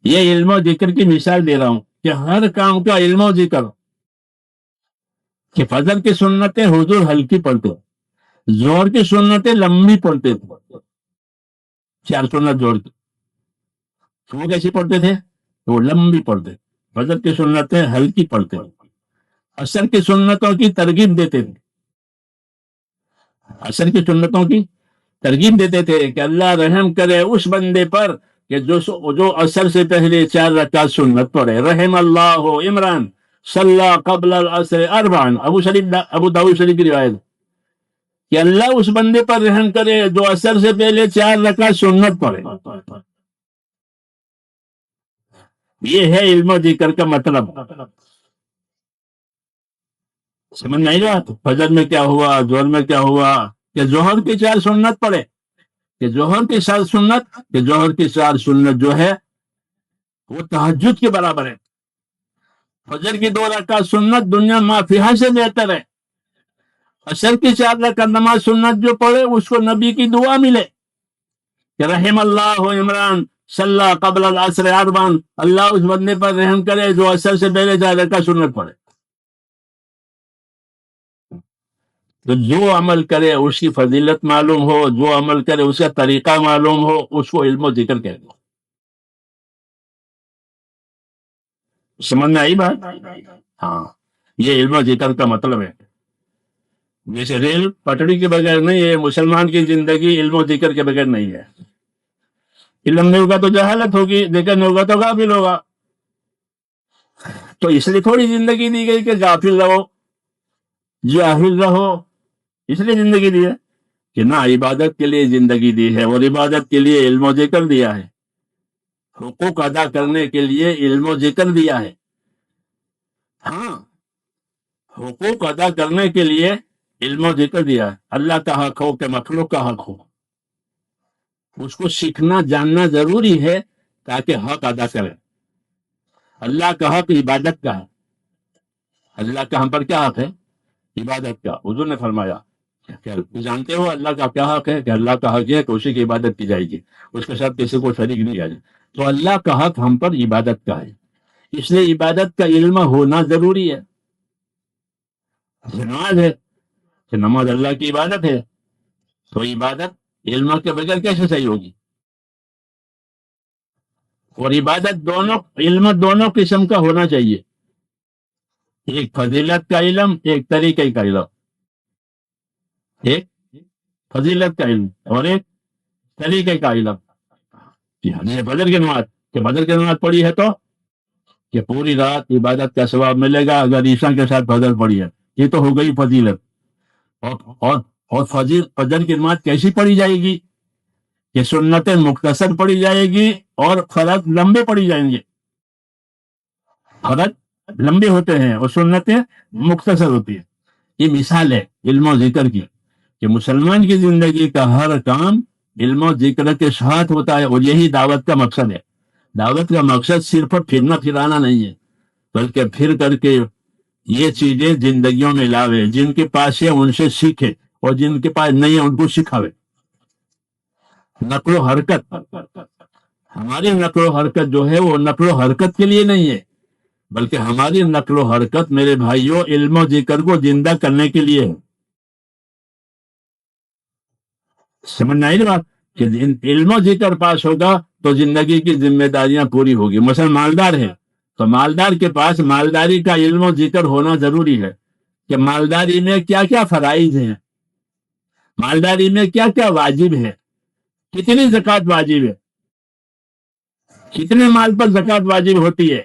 یہ علم و ذکر کی مثال دے رہا ہوں کہ ہر کام کا علم و ذکر، کہ فجر کی سنتیں حضور ہلکی پڑھتے، زہر کی سنتیں لمبی پڑھتے تھے، 4 سنت زہر کی، وہ کیسی پڑھتے تھے؟ وہ لمبی پڑھتے، فجر کی سنتیں ہلکی پڑھتے، عصر کی سنتوں کی ترغیب دیتے تھے، عصر کی سنتوں کی ترغیب دیتے تھے کہ اللہ رحم کرے اس بندے پر کہ جو عصر سے پہلے 4 رکعت سنت پڑھے. رحم اللہ عمران صلی قبل العصر اربعا، ابو داؤد شریف کی روایت کہ اللہ اس بندے پر رحم کرے جو عصر سے پہلے 4 رکعت سنت پڑھے. یہ ہے علم و ذکر کا مطلب. سمجھ نہیں رہا؟ فجر میں کیا ہوا، ظہر میں کیا ہوا، کہ ظہر کی 4 سنت پڑھے، کہ ظہر کی 4 سنت، کہ ظہر کی 4 سنت جو ہے وہ تہجد کے برابر ہے. فجر کی 2 رکعت سنت دنیا ما فیہا سے بہتر ہے. عصر کی 4 رکعت نماز سنت جو پڑھے اس کو نبی کی دعا ملے کہ رحم اللہ عمران صلی قبل العصر اربعا، اللہ اس بندے پر رحم کرے جو عصر سے پہلے 4 رکعت سنت پڑھے. تو جو عمل کرے اس کی فضیلت معلوم ہو، جو عمل کرے اس کا طریقہ معلوم ہو، اس کو علم و ذکر کہتے ہیں. سمجھ میں آئی بات؟ ہاں، یہ علم و ذکر کا مطلب ہے. جیسے ریل پٹڑی کے بغیر نہیں ہے، مسلمان کی زندگی علم و ذکر کے بغیر نہیں ہے. علم نہیں ہوگا تو جہالت ہوگی، ذکر نہیں ہوگا تو غافل ہوگا. تو اس لیے تھوڑی زندگی دی گئی کہ غافل رہو، جاہل رہو، اس لیے زندگی دی ہے کہ نہ عبادت کے لیے زندگی دی ہے، اور عبادت کے لیے علم و ذکر دیا ہے، حقوق ادا کرنے کے لیے علم و ذکر دیا ہے. ہاں، حقوق ادا کرنے کے لیے علم و ذکر دیا ہے. اللہ کا حق ہو کہ مخلوق کا حق ہو، اس کو سیکھنا جاننا ضروری ہے تاکہ حق ادا کرے. اللہ کا حق عبادت کا ہے. اللہ کا ہم پر کیا حق ہے؟ عبادت کا. حضور نے فرمایا کہ جانتے ہو اللہ کا کیا حق ہے؟ کہ اللہ کا حق ہے کہ اسی کی عبادت کی جائے گی، اس کے ساتھ کسی کو شریک نہیں کیا جائے. تو اللہ کا حق ہم پر عبادت کا ہے، اس لیے عبادت کا علم ہونا ضروری ہے. نماز ہے کہ نماز اللہ کی عبادت ہے، تو عبادت علم کے بغیر کیسے صحیح ہوگی؟ اور عبادت دونوں، علم دونوں قسم کا ہونا چاہیے. ایک فضیلت کا علم، ایک طریقے کا علم. ایک فضیلت کا علم اور ایک طریقے کا علم. جیسے بدر کی نماز، کہ بدر کی نماز پڑھی ہے تو کہ پوری رات عبادت کا ثواب ملے گا اگر عشاء کے ساتھ فجر پڑھی ہے، یہ تو ہو گئی فضیلت. اور فجر کی نماز کیسی پڑھی جائے گی؟ کہ سنتیں مختصر پڑھی جائے گی اور فرض لمبے پڑھی جائیں گے. فرض لمبے ہوتے ہیں اور سنتیں مختصر ہوتی ہیں. یہ مثال ہے علم و ذکر کی کہ مسلمان کی زندگی کا ہر کام علم و ذکر کے ساتھ ہوتا ہے، اور یہی دعوت کا مقصد ہے. دعوت کا مقصد صرف پھرنا پھرانا نہیں ہے، بلکہ پھر کر کے یہ چیزیں زندگیوں میں لاوے. جن کے پاس ہے ان سے سیکھے، اور جن کے پاس نہیں ہے ان کو سکھاوے. نقل و حرکت، ہماری نقل و حرکت جو ہے وہ نقل و حرکت کے لیے نہیں ہے، بلکہ ہماری نقل و حرکت میرے بھائیوں علم و ذکر کو زندہ کرنے کے لیے ہے. سمجھنا ہی بات کہ علم و ذکر پاس ہوگا تو زندگی کی ذمہ داریاں پوری ہوگی. مثلا مالدار ہے تو مالدار کے پاس مالداری کا علم و ذکر ہونا ضروری ہے کہ مالداری میں کیا کیا فرائض ہیں، مالداری میں کیا کیا واجب ہے، کتنی زکوٰۃ واجب ہے، کتنے مال پر زکوٰۃ واجب ہوتی ہے،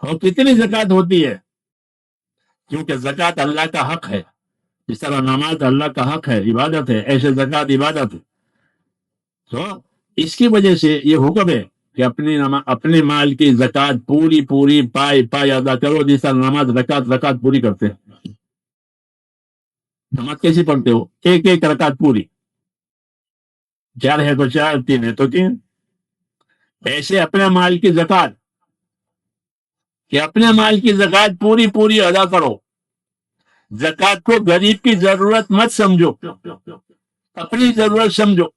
اور کتنی زکوٰۃ ہوتی ہے. کیونکہ زکوٰۃ اللہ کا حق ہے. جس طرح نماز اللہ کا حق ہے، عبادت ہے، ایسے زکوٰۃ عبادت ہے. تو اس کی وجہ سے یہ حکم ہے کہ اپنے مال کی زکوٰۃ پوری پوری پائے ادا کرو، جس طرح نماز رکعت پوری کرتے ہیں. نماز کیسی پڑھتے ہو؟ ایک ایک رکعت پوری. 4 ہے تو 4، 3 ہے تو 3. ایسے اپنے مال کی زکوٰۃ، کہ اپنے مال کی زکوٰۃ پوری پوری ادا کرو. زکوٰۃ کو غریب کی ضرورت مت سمجھو، اپنی ضرورت سمجھو.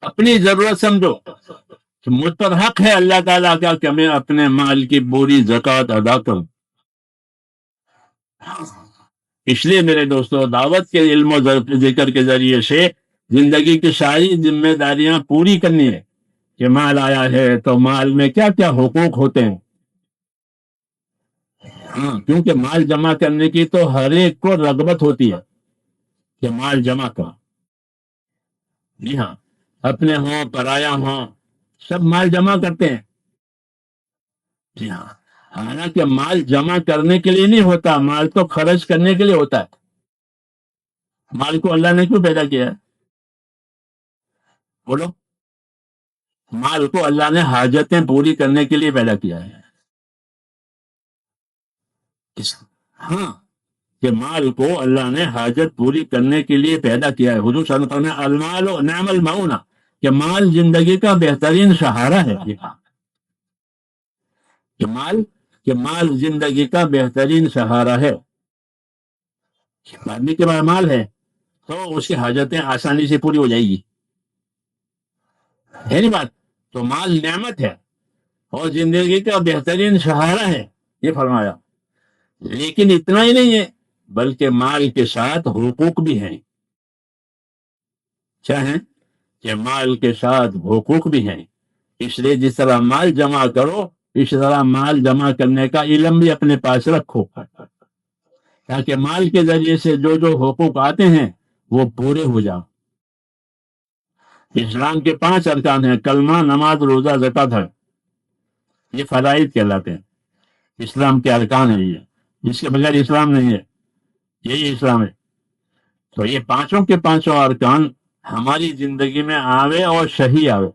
اپنی ضرورت سمجھو کہ مجھ پر حق ہے اللہ تعالیٰ کا کہ میں اپنے مال کی پوری زکوٰۃ ادا کروں. اس لیے میرے دوستو دعوت کے علم و ذکر کے ذریعے سے زندگی کی ساری ذمہ داریاں پوری کرنی ہے کہ مال آیا ہے تو مال میں کیا کیا حقوق ہوتے ہیں. ہاں کیونکہ مال جمع کرنے کی تو ہر ایک کو رغبت ہوتی ہے کہ مال جمع کر. جی ہاں اپنے ہوں پرایا ہوں سب مال جمع کرتے ہیں. جی ہاں حالانکہ مال جمع کرنے کے لیے نہیں ہوتا، مال تو خرچ کرنے کے لیے ہوتا ہے. مال کو اللہ نے کیوں پیدا کیا ہے؟ بولو. مال کو اللہ نے حاجتیں پوری کرنے کے لیے پیدا کیا ہے. ہاں کہ مال کو اللہ نے حاجت پوری کرنے کے لیے پیدا کیا ہے. حضور صلی اللہ علیہ وسلم نے المال و نعم المعونہ کہ مال زندگی کا بہترین سہارا ہے. کہ مال زندگی کا بہترین سہارا ہے. آدمی کے پاس مال ہے تو اس کی حاجتیں آسانی سے پوری ہو جائے گی، ہے نہیں بات؟ تو مال نعمت ہے اور زندگی کا بہترین سہارا ہے یہ فرمایا. لیکن اتنا ہی نہیں ہے بلکہ مال کے ساتھ حقوق بھی ہیں. کیا ہیں؟ کہ مال کے ساتھ حقوق بھی ہیں. اس لیے جس طرح مال جمع کرو اس طرح مال جمع کرنے کا علم بھی اپنے پاس رکھو تاکہ مال کے ذریعے سے جو جو حقوق آتے ہیں وہ پورے ہو جاؤ. اسلام کے 5 ارکان ہیں، کلمہ، نماز، روزہ، زکوٰۃ ہے. یہ فرائض کہلاتے ہیں، اسلام کے ارکان ہیں. یہ جس کے بغیر اسلام نہیں ہے، یہی اسلام ہے. تو یہ 5 کے 5 ارکان ہماری زندگی میں آوے اور صحیح آوے.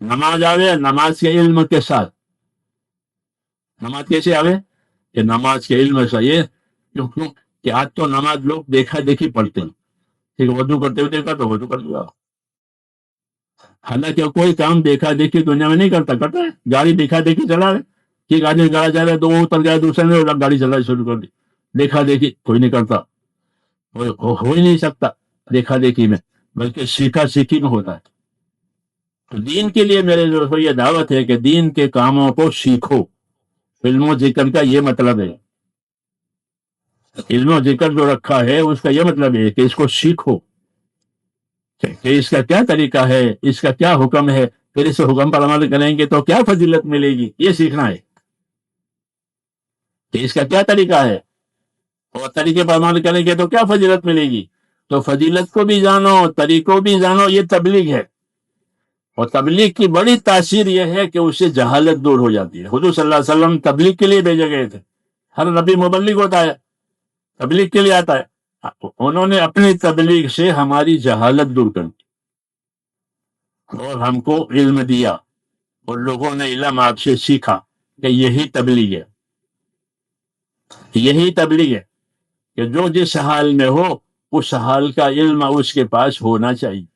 نماز آوے نماز کے علم کے ساتھ. نماز کیسے آوے؟ کہ نماز کے علم سے. یہ کیوں کہ آج تو نماز لوگ دیکھا دیکھی پڑھتے ہیں. ٹھیک ہے وضو کرتے ہوئے دیکھا تو وضو کر دیا. حالانکہ کوئی کام دیکھا دیکھی دنیا میں نہیں کرتا ہے. گاڑی دیکھا دیکھی چلا رہے، ٹھیک آدمی گاڑی چلا رہے تو وہ اتر گیا دوسرے نے گاڑی چلانا شروع کر دی. دیکھا دیکھی کوئی نہیں کرتا، ہو ہی نہیں سکتا دیکھا دیکھی میں، بلکہ سیکھا سیکھی میں ہوتا ہے. تو دین کے لیے میرے جو یہ دعوت ہے کہ دین کے کاموں کو سیکھو. علم و ذکر کا یہ مطلب ہے. علم و ذکر جو رکھا ہے اس کا یہ مطلب ہے کہ اس کو سیکھو کہ اس کا کیا طریقہ ہے، اس کا کیا حکم ہے، پھر اس حکم پر عمل کریں گے تو کیا فضیلت ملے گی. یہ سیکھنا ہے کہ اس کا کیا طریقہ ہے اور طریقے پر عمل کریں گے تو کیا فضیلت ملے گی. تو فضیلت کو بھی جانو، طریقوں بھی جانو. یہ تبلیغ ہے اور تبلیغ کی بڑی تاثیر یہ ہے کہ اس سے جہالت دور ہو جاتی ہے. حضور صلی اللہ علیہ وسلم تبلیغ کے لیے بھیجے گئے تھے. ہر نبی مبلغ ہوتا ہے، تبلیغ کے لیے آتا ہے. انہوں نے اپنی تبلیغ سے ہماری جہالت دور کر دی اور ہم کو علم دیا اور لوگوں نے علم آپ سے سیکھا کہ یہی تبلیغ ہے. یہی تبلیغ ہے کہ جو جس حال میں ہو اس حال کا علم اس کے پاس ہونا چاہیے.